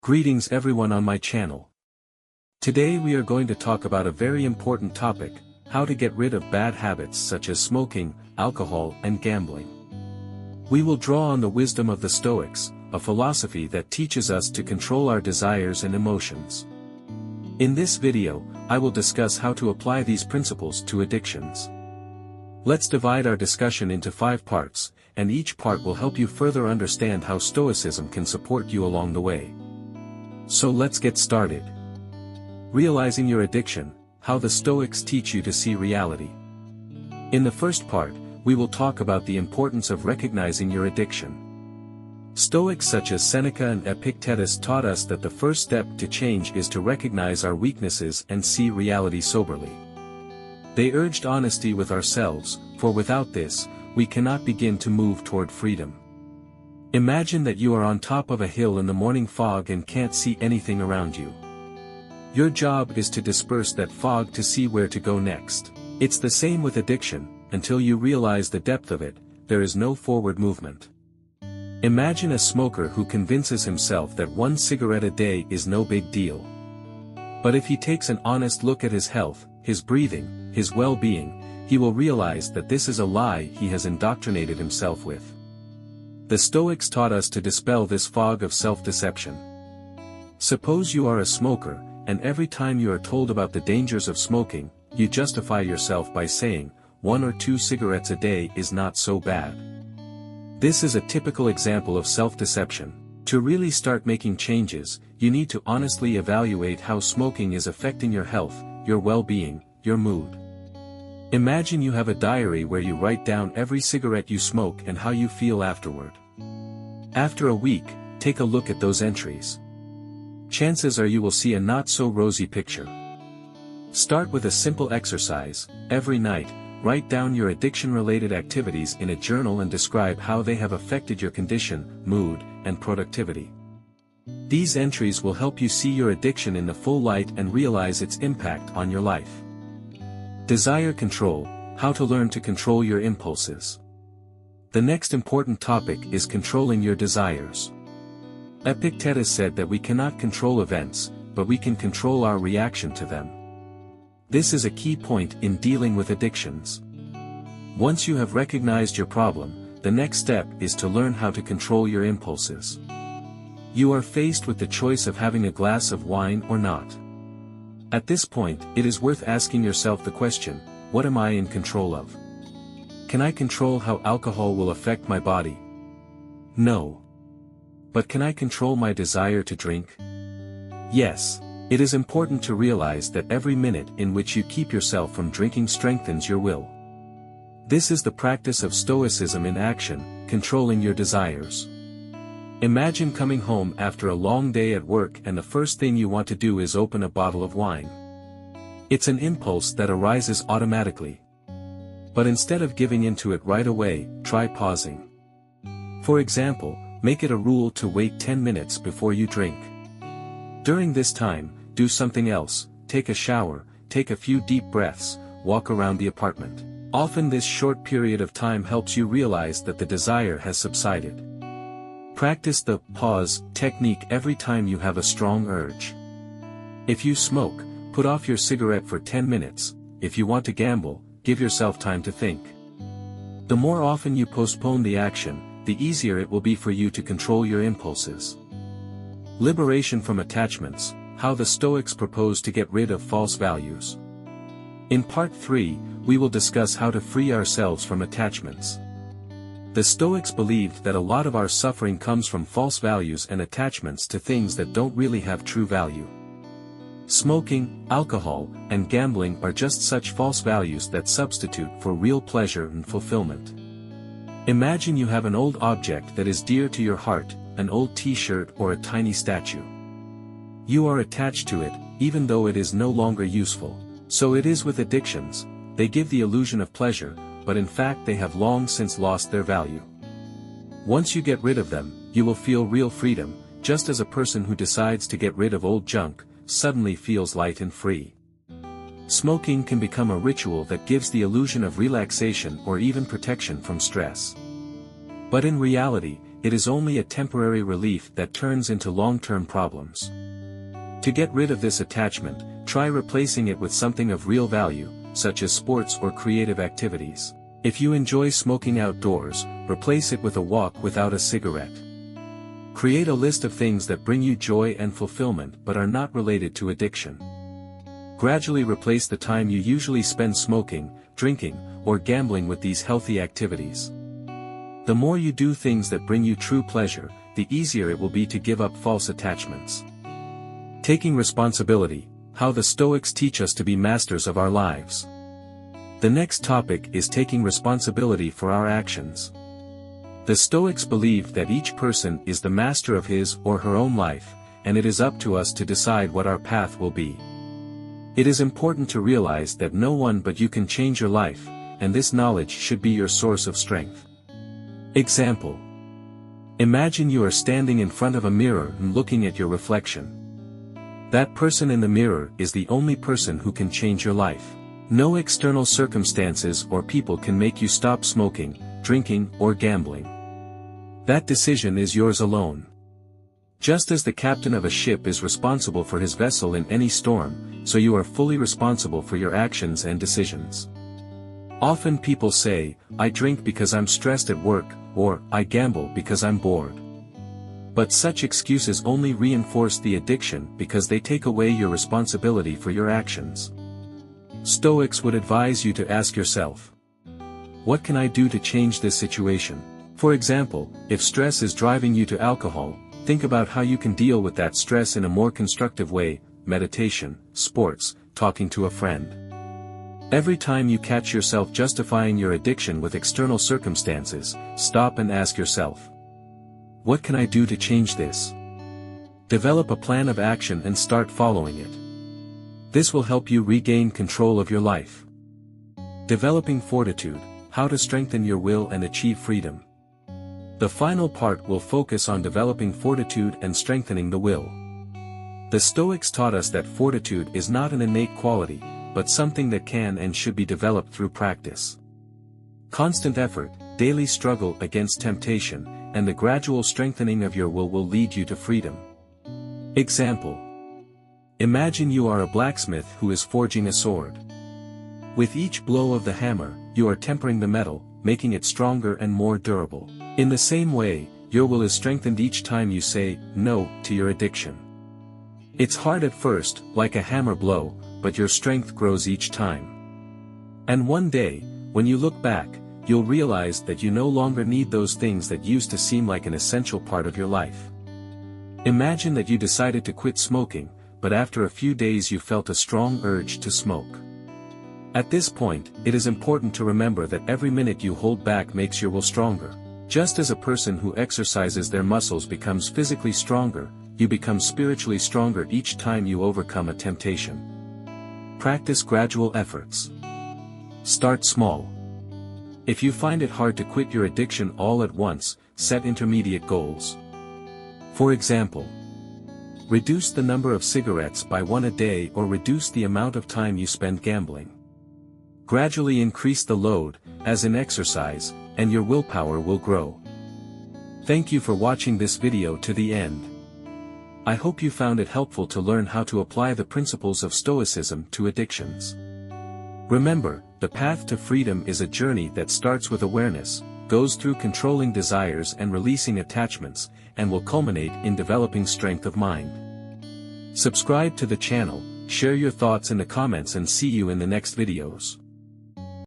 Greetings everyone on my channel. Today we are going to talk about a very important topic, how to get rid of bad habits such as smoking, alcohol and gambling. We will draw on the wisdom of the Stoics, a philosophy that teaches us to control our desires and emotions. In this video, I will discuss how to apply these principles to addictions. Let's divide our discussion into 5 parts, and each part will help you further understand how Stoicism can support you along the way. So let's get started. Realizing your addiction, how the Stoics teach you to see reality. In the first part, we will talk about the importance of recognizing your addiction. Stoics such as Seneca and Epictetus taught us that the first step to change is to recognize our weaknesses and see reality soberly. They urged honesty with ourselves, for without this, we cannot begin to move toward freedom. Imagine that you are on top of a hill in the morning fog and can't see anything around you. Your job is to disperse that fog to see where to go next. It's the same with addiction, until you realize the depth of it, there is no forward movement. Imagine a smoker who convinces himself that 1 cigarette a day is no big deal. But if he takes an honest look at his health, his breathing, his well-being, he will realize that this is a lie he has indoctrinated himself with. The Stoics taught us to dispel this fog of self-deception. Suppose you are a smoker, and every time you are told about the dangers of smoking, you justify yourself by saying, 1 or 2 cigarettes a day is not so bad. This is a typical example of self-deception. To really start making changes, you need to honestly evaluate how smoking is affecting your health, your well-being, your mood. Imagine you have a diary where you write down every cigarette you smoke and how you feel afterward. After a week, take a look at those entries. Chances are you will see a not-so-rosy picture. Start with a simple exercise. Every night, write down your addiction-related activities in a journal and describe how they have affected your condition, mood, and productivity. These entries will help you see your addiction in the full light and realize its impact on your life. Desire control, how to learn to control your impulses. The next important topic is controlling your desires. Epictetus said that we cannot control events, but we can control our reaction to them. This is a key point in dealing with addictions. Once you have recognized your problem, the next step is to learn how to control your impulses. You are faced with the choice of having a glass of wine or not. At this point, it is worth asking yourself the question, what am I in control of? Can I control how alcohol will affect my body? No. But can I control my desire to drink? Yes. It is important to realize that every minute in which you keep yourself from drinking strengthens your will. This is the practice of Stoicism in action, controlling your desires. Imagine coming home after a long day at work and the first thing you want to do is open a bottle of wine. It's an impulse that arises automatically. But instead of giving into it right away, try pausing. For example, make it a rule to wait 10 minutes before you drink. During this time, do something else, take a shower, take a few deep breaths, walk around the apartment. Often this short period of time helps you realize that the desire has subsided. Practice the pause technique every time you have a strong urge. If you smoke, put off your cigarette for 10 minutes, if you want to gamble, give yourself time to think. The more often you postpone the action, the easier it will be for you to control your impulses. Liberation from attachments, how the Stoics propose to get rid of false values. In part 3, we will discuss how to free ourselves from attachments. The Stoics believed that a lot of our suffering comes from false values and attachments to things that don't really have true value. Smoking, alcohol, and gambling are just such false values that substitute for real pleasure and fulfillment. Imagine you have an old object that is dear to your heart, an old t-shirt or a tiny statue. You are attached to it, even though it is no longer useful. So it is with addictions, they give the illusion of pleasure, but in fact they have long since lost their value. Once you get rid of them, you will feel real freedom, just as a person who decides to get rid of old junk, suddenly feels light and free. Smoking can become a ritual that gives the illusion of relaxation or even protection from stress. But in reality, it is only a temporary relief that turns into long-term problems. To get rid of this attachment, try replacing it with something of real value, such as sports or creative activities. If you enjoy smoking outdoors, replace it with a walk without a cigarette. Create a list of things that bring you joy and fulfillment but are not related to addiction. Gradually replace the time you usually spend smoking, drinking, or gambling with these healthy activities. The more you do things that bring you true pleasure, the easier it will be to give up false attachments. Taking responsibility, how the Stoics teach us to be masters of our lives. The next topic is taking responsibility for our actions. The Stoics believe that each person is the master of his or her own life, and it is up to us to decide what our path will be. It is important to realize that no one but you can change your life, and this knowledge should be your source of strength. Example. Imagine you are standing in front of a mirror and looking at your reflection. That person in the mirror is the only person who can change your life. No external circumstances or people can make you stop smoking, drinking, or gambling. That decision is yours alone. Just as the captain of a ship is responsible for his vessel in any storm, so you are fully responsible for your actions and decisions. Often people say, I drink because I'm stressed at work, or I gamble because I'm bored. But such excuses only reinforce the addiction because they take away your responsibility for your actions. Stoics would advise you to ask yourself, what can I do to change this situation? For example, if stress is driving you to alcohol, think about how you can deal with that stress in a more constructive way: meditation, sports, talking to a friend. Every time you catch yourself justifying your addiction with external circumstances, stop and ask yourself, what can I do to change this? Develop a plan of action and start following it. This will help you regain control of your life. Developing fortitude, how to strengthen your will and achieve freedom. The final part will focus on developing fortitude and strengthening the will. The Stoics taught us that fortitude is not an innate quality, but something that can and should be developed through practice. Constant effort, daily struggle against temptation, and the gradual strengthening of your will lead you to freedom. Example. Imagine you are a blacksmith who is forging a sword. With each blow of the hammer, you are tempering the metal, making it stronger and more durable. In the same way, your will is strengthened each time you say no to your addiction. It's hard at first, like a hammer blow, but your strength grows each time. And one day, when you look back, you'll realize that you no longer need those things that used to seem like an essential part of your life. Imagine that you decided to quit smoking, but after a few days you felt a strong urge to smoke. At this point, it is important to remember that every minute you hold back makes your will stronger. Just as a person who exercises their muscles becomes physically stronger, you become spiritually stronger each time you overcome a temptation. Practice gradual efforts. Start small. If you find it hard to quit your addiction all at once, set intermediate goals. For example, reduce the number of cigarettes by 1 a day or reduce the amount of time you spend gambling. Gradually increase the load, as in exercise, and your willpower will grow. Thank you for watching this video to the end. I hope you found it helpful to learn how to apply the principles of Stoicism to addictions. Remember, the path to freedom is a journey that starts with awareness, goes through controlling desires and releasing attachments, and will culminate in developing strength of mind. Subscribe to the channel, share your thoughts in the comments, and see you in the next videos.